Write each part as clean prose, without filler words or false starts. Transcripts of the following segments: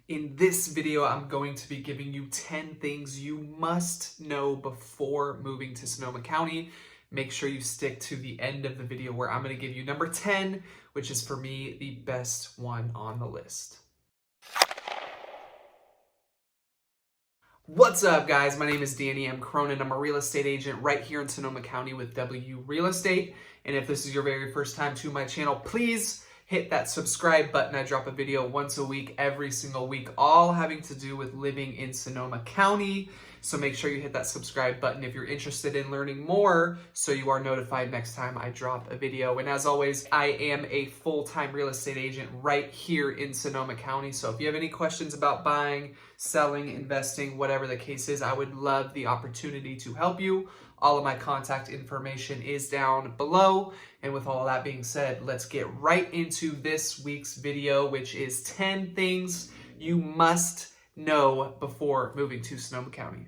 In this video, I'm going to be giving you 10 things you must know before moving to Sonoma County. Make sure you stick to the end of the video where I'm going to give you number 10, which is for me the best one on the list. What's up, guys? My name is Danny M. Cronin. I'm a real estate agent right here in Sonoma County with W Real Estate. And if this is your very first time to my channel, please hit that subscribe button. I drop a video once a week, every single week, all having to do with living in Sonoma County. So make sure you hit that subscribe button if you're interested in learning more so you are notified next time I drop a video. And as always, I am a full-time real estate agent right here in Sonoma County. So if you have any questions about buying, selling, investing, whatever the case is, I would love the opportunity to help you. All of my contact information is down below. And with all of that being said, let's get right into this week's video, which is 10 things you must know before moving to Sonoma County.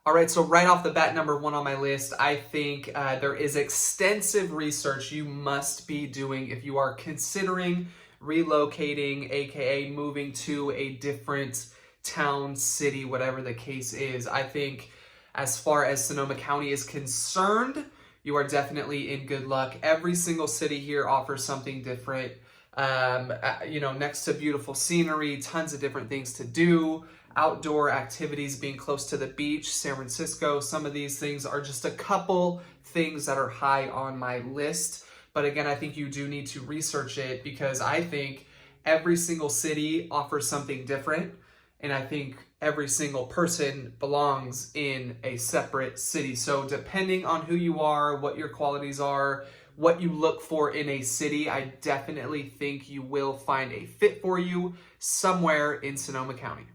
All right, so right off the bat, number one on my list, I think there is extensive research you must be doing if you are considering relocating, aka moving to a different town, city, whatever the case is. I think as far as Sonoma County is concerned, you are definitely in good luck. Every single city here offers something different. Next to beautiful scenery, tons of different things to do. Outdoor activities, being close to the beach, San Francisco, some of these things are just a couple things that are high on my list. But again, I think you do need to research it because I think every single city offers something different. And I think every single person belongs in a separate city. So depending on who you are, what your qualities are, what you look for in a city, I definitely think you will find a fit for you somewhere in Sonoma County.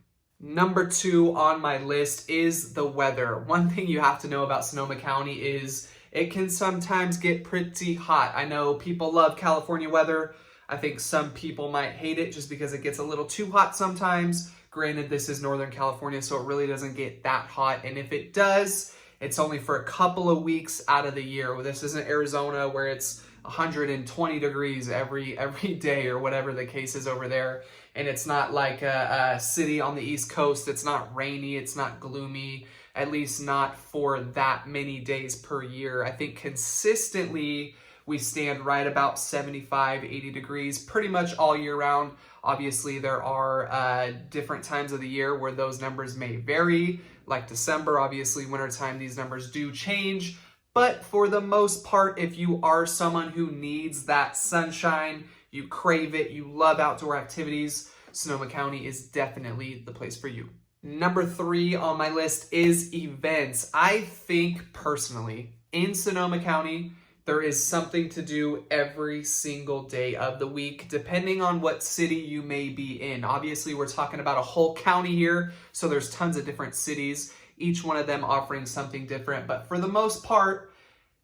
Number two on my list is the weather. One thing you have to know about Sonoma County is it can sometimes get pretty hot. I know people love California weather. I think some people might hate it just because it gets a little too hot sometimes. Granted, this is Northern California, so it really doesn't get that hot. And if it does, it's only for a couple of weeks out of the year. This isn't Arizona where it's 120 degrees every day or whatever the case is over there. And it's not like a city on the East Coast. It's not rainy. It's not gloomy, at least not for that many days per year. I think consistently we stand right about 75, 80 degrees pretty much all year round. Obviously, there are different times of the year where those numbers may vary, like December. Obviously, wintertime, these numbers do change. But for the most part, if you are someone who needs that sunshine, you crave it, you love outdoor activities, Sonoma County is definitely the place for you. Number three on my list is events. I think personally, in Sonoma County, there is something to do every single day of the week, depending on what city you may be in. Obviously, we're talking about a whole county here, so there's tons of different cities, each one of them offering something different. But for the most part,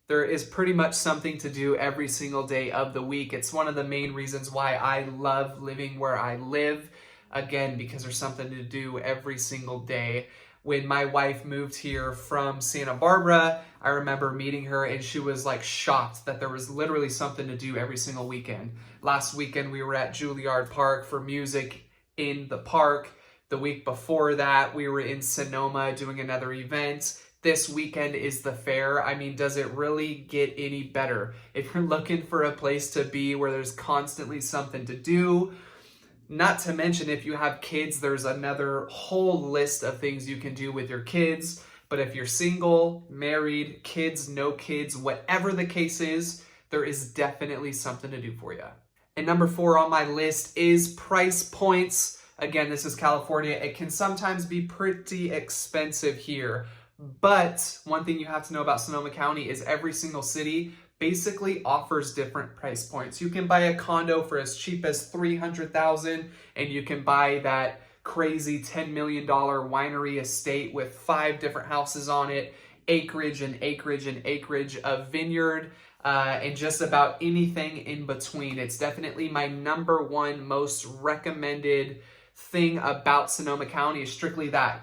there is pretty much something to do every single day of the week. It's one of the main reasons why I love living where I live. Again, because there's something to do every single day. When my wife moved here from Santa Barbara, I remember meeting her and she was like shocked that there was literally something to do every single weekend. Last weekend, we were at Juilliard Park for music in the park. The week before that, we were in Sonoma doing another event. This weekend is the fair. I mean, does it really get any better? If you're looking for a place to be where there's constantly something to do, not to mention if you have kids, there's another whole list of things you can do with your kids. But if you're single, married, kids, no kids, whatever the case is, there is definitely something to do for you. And number four on my list is price points. Again, this is California. It can sometimes be pretty expensive here. But one thing you have to know about Sonoma County is every single city basically offers different price points. You can buy a condo for as cheap as $300,000, and you can buy that crazy $10 million winery estate with 5 different houses on it, acreage and acreage and acreage of vineyard, and just about anything in between. It's definitely my number one most recommended thing about Sonoma County is strictly that.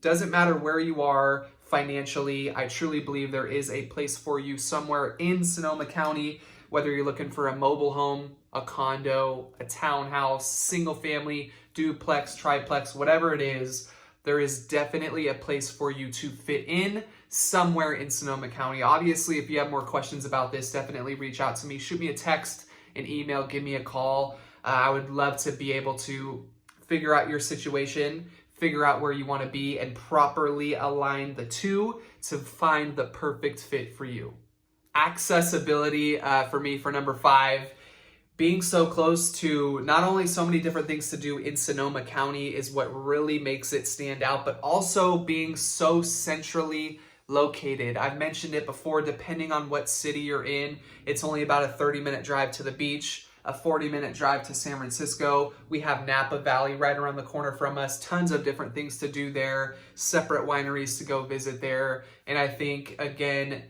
Doesn't matter where you are financially, I truly believe there is a place for you somewhere in Sonoma County, whether you're looking for a mobile home, a condo, a townhouse, single family, duplex, triplex, whatever it is, there is definitely a place for you to fit in somewhere in Sonoma County. Obviously, if you have more questions about this, definitely reach out to me. Shoot me a text, an email, give me a call. I would love to be able to figure out your situation, figure out where you want to be, and properly align the two to find the perfect fit for you. Accessibility for me for number 5. Being so close to not only so many different things to do in Sonoma County is what really makes it stand out, but also being so centrally located. I've mentioned it before, depending on what city you're in, it's only about a 30-minute drive to the beach, a 40-minute drive to San Francisco. We have Napa Valley right around the corner from us, tons of different things to do there, separate wineries to go visit there. And I think, again,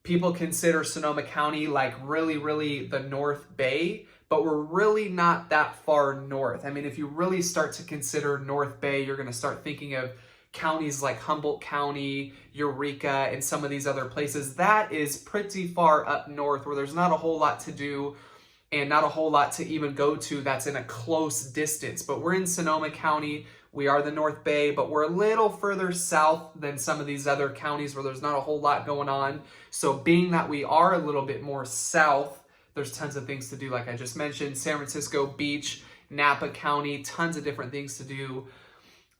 people consider Sonoma County like really the North Bay, but we're really not that far north. I mean, if you really start to consider North Bay, you're going to start thinking of counties like Humboldt County, Eureka, and some of these other places. That is pretty far up north where there's not a whole lot to do and not a whole lot to even go to that's in a close distance. But we're in Sonoma County. We are the North Bay, but we're a little further south than some of these other counties where there's not a whole lot going on. So being that we are a little bit more south, there's tons of things to do. Like I just mentioned, San Francisco Beach, Napa County, tons of different things to do.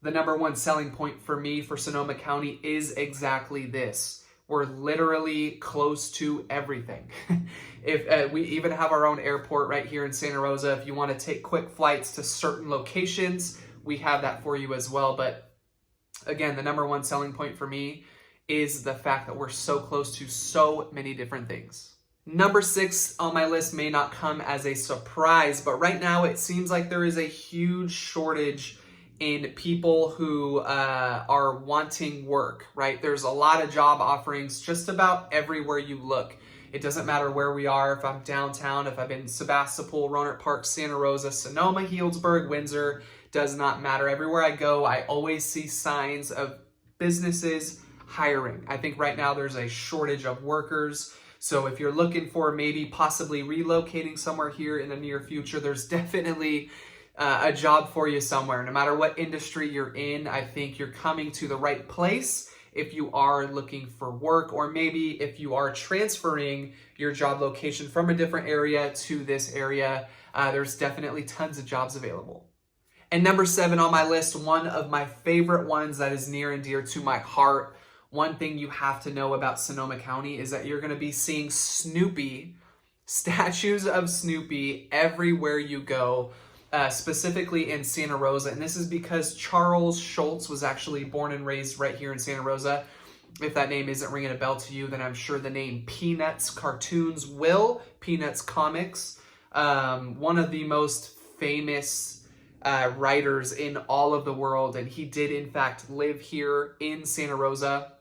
The number one selling point for me for Sonoma County is exactly this. We're literally close to everything. If we even have our own airport right here in Santa Rosa. If you want to take quick flights to certain locations, we have that for you as well. But again, the number one selling point for me is the fact that we're so close to so many different things. Number 6 on my list may not come as a surprise, but right now it seems like there is a huge shortage in people who are wanting work, right? There's a lot of job offerings just about everywhere you look. It doesn't matter where we are, if I'm downtown, if I'm in Sebastopol, Rohnert Park, Santa Rosa, Sonoma, Healdsburg, Windsor, does not matter. Everywhere I go, I always see signs of businesses hiring. I think right now there's a shortage of workers. So if you're looking for maybe possibly relocating somewhere here in the near future, there's definitely a job for you somewhere. No matter what industry you're in, I think you're coming to the right place if you are looking for work, or maybe if you are transferring your job location from a different area to this area, there's definitely tons of jobs available. And number 7 on my list, one of my favorite ones that is near and dear to my heart. One thing you have to know about Sonoma County is that you're going to be seeing Snoopy, statues of Snoopy everywhere you go, specifically in Santa Rosa. And this is because Charles Schulz was actually born and raised right here in Santa Rosa. If that name isn't ringing a bell to you, then I'm sure the name Peanuts Cartoons will. Peanuts Comics, one of the most famous writers in all of the world, and he did in fact live here in Santa Rosa.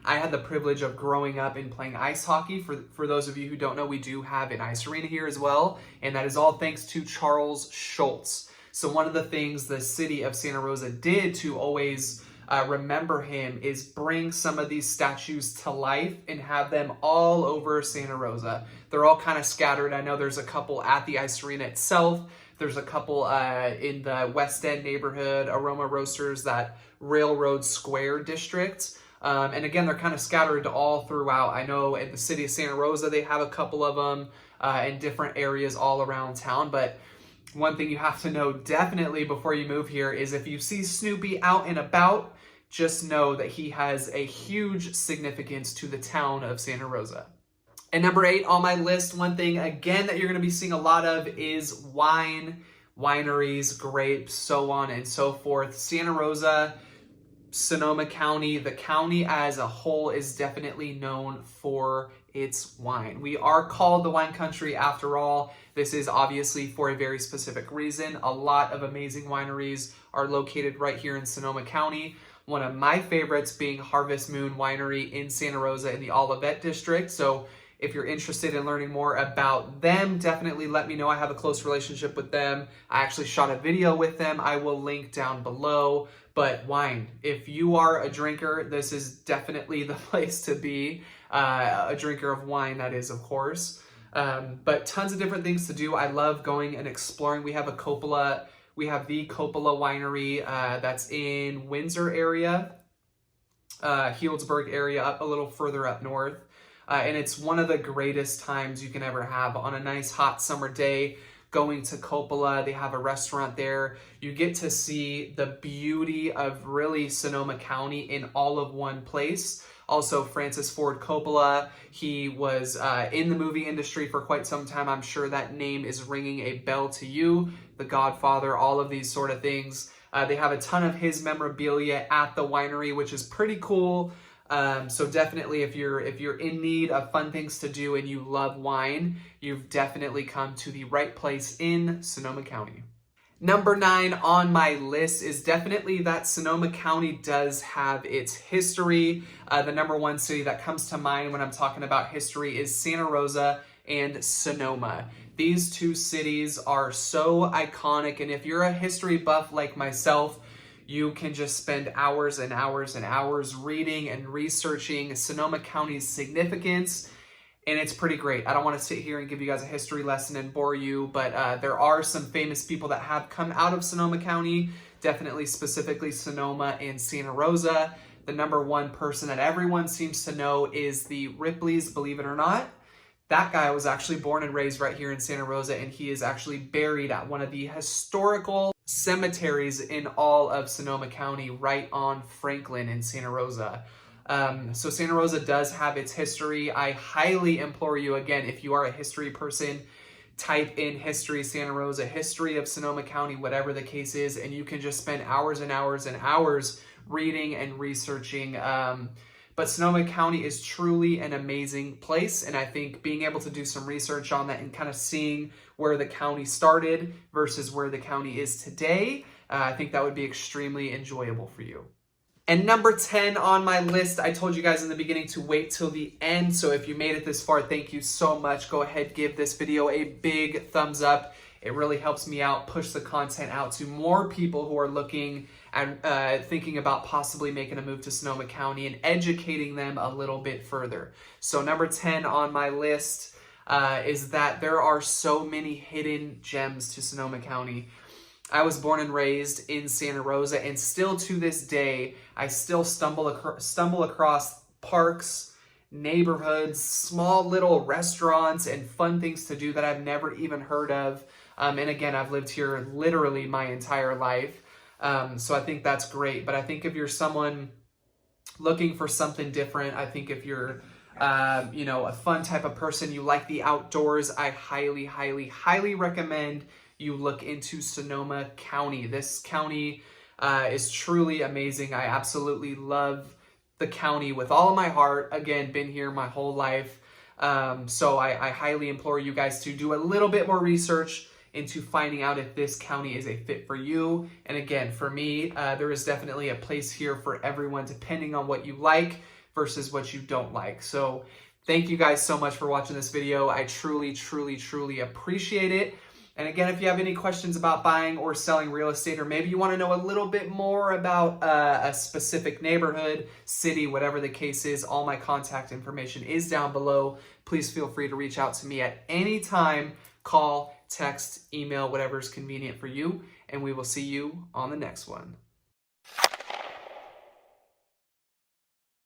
I had the privilege of growing up and playing ice hockey. For those of you who don't know, we do have an ice arena here as well, and that is all thanks to Charles Schulz. So one of the things the city of Santa Rosa did to always remember him is bring some of these statues to life and have them all over Santa Rosa. They're all kind of scattered. I know there's a couple at the ice arena itself. There's a couple in the West End neighborhood, Aroma Roasters, that Railroad Square district. And again, they're kind of scattered all throughout. I know in the city of Santa Rosa, they have a couple of them in different areas all around town. But one thing you have to know definitely before you move here is if you see Snoopy out and about, just know that he has a huge significance to the town of Santa Rosa. And number 8 on my list, one thing again that you're going to be seeing a lot of is wine, wineries, grapes, so on and so forth. Santa Rosa, Sonoma County, the county as a whole, is definitely known for its wine. We are called the wine country after all. This is obviously for a very specific reason. A lot of amazing wineries are located right here in Sonoma County. One of my favorites being Harvest Moon Winery in Santa Rosa in the Olivet District. So if you're interested in learning more about them, definitely let me know. I have a close relationship with them. I actually shot a video with them. I will link down below. But wine, if you are a drinker, this is definitely the place to be. A drinker of wine, that is, of course. But tons of different things to do. I love going and exploring. We have the Coppola Winery that's in Windsor area, Healdsburg area, up a little further up north. And it's one of the greatest times you can ever have on a nice hot summer day. Going to Coppola, they have a restaurant there. You get to see the beauty of really Sonoma County in all of one place. Also, Francis Ford Coppola, he was in the movie industry for quite some time. I'm sure that name is ringing a bell to you. The Godfather, all of these sort of things. They have a ton of his memorabilia at the winery, which is pretty cool. So definitely if you're in need of fun things to do and you love wine, you've definitely come to the right place in Sonoma County. Number 9 on my list is definitely that Sonoma County does have its history. The number 1 city that comes to mind when I'm talking about history is Santa Rosa and Sonoma. These two cities are so iconic, and if you're a history buff like myself, you can just spend hours and hours and hours reading and researching Sonoma County's significance, and it's pretty great. I don't want to sit here and give you guys a history lesson and bore you, but there are some famous people that have come out of Sonoma County, definitely specifically Sonoma and Santa Rosa. The number 1 person that everyone seems to know is the Ripleys, believe it or not. That guy was actually born and raised right here in Santa Rosa, and he is actually buried at one of the historical cemeteries in all of Sonoma County, right on Franklin in Santa Rosa. So Santa Rosa does have its history. I highly implore you, again, if you are a history person, type in history Santa Rosa, history of Sonoma County, whatever the case is, and you can just spend hours and hours and hours reading and researching. But Sonoma County is truly an amazing place, and I think being able to do some research on that and kind of seeing where the county started versus where the county is today, I think that would be extremely enjoyable for you. And number 10 on my list, I told you guys in the beginning to wait till the end, so if you made it this far, thank you so much. Go ahead, give this video a big thumbs up. It really helps me out, push the content out to more people who are looking and thinking about possibly making a move to Sonoma County and educating them a little bit further. So number 10 on my list is that there are so many hidden gems to Sonoma County. I was born and raised in Santa Rosa, and still to this day, I still stumble across parks, neighborhoods, small little restaurants, and fun things to do that I've never even heard of. And again, I've lived here literally my entire life. So I think that's great. But I think if you're someone looking for something different, I think if you're, a fun type of person, you like the outdoors, I highly, highly, highly recommend you look into Sonoma County. This county is truly amazing. I absolutely love the county with all of my heart. Again, been here my whole life. So I highly implore you guys to do a little bit more research into finding out if this county is a fit for you. And again, for me, there is definitely a place here for everyone, depending on what you like versus what you don't like. So thank you guys so much for watching this video. I truly, truly, truly appreciate it. And again, if you have any questions about buying or selling real estate, or maybe you want to know a little bit more about a specific neighborhood, city, whatever the case is, all my contact information is down below. Please feel free to reach out to me at any time. Call, text, email, whatever is convenient for you, and we will see you on the next one.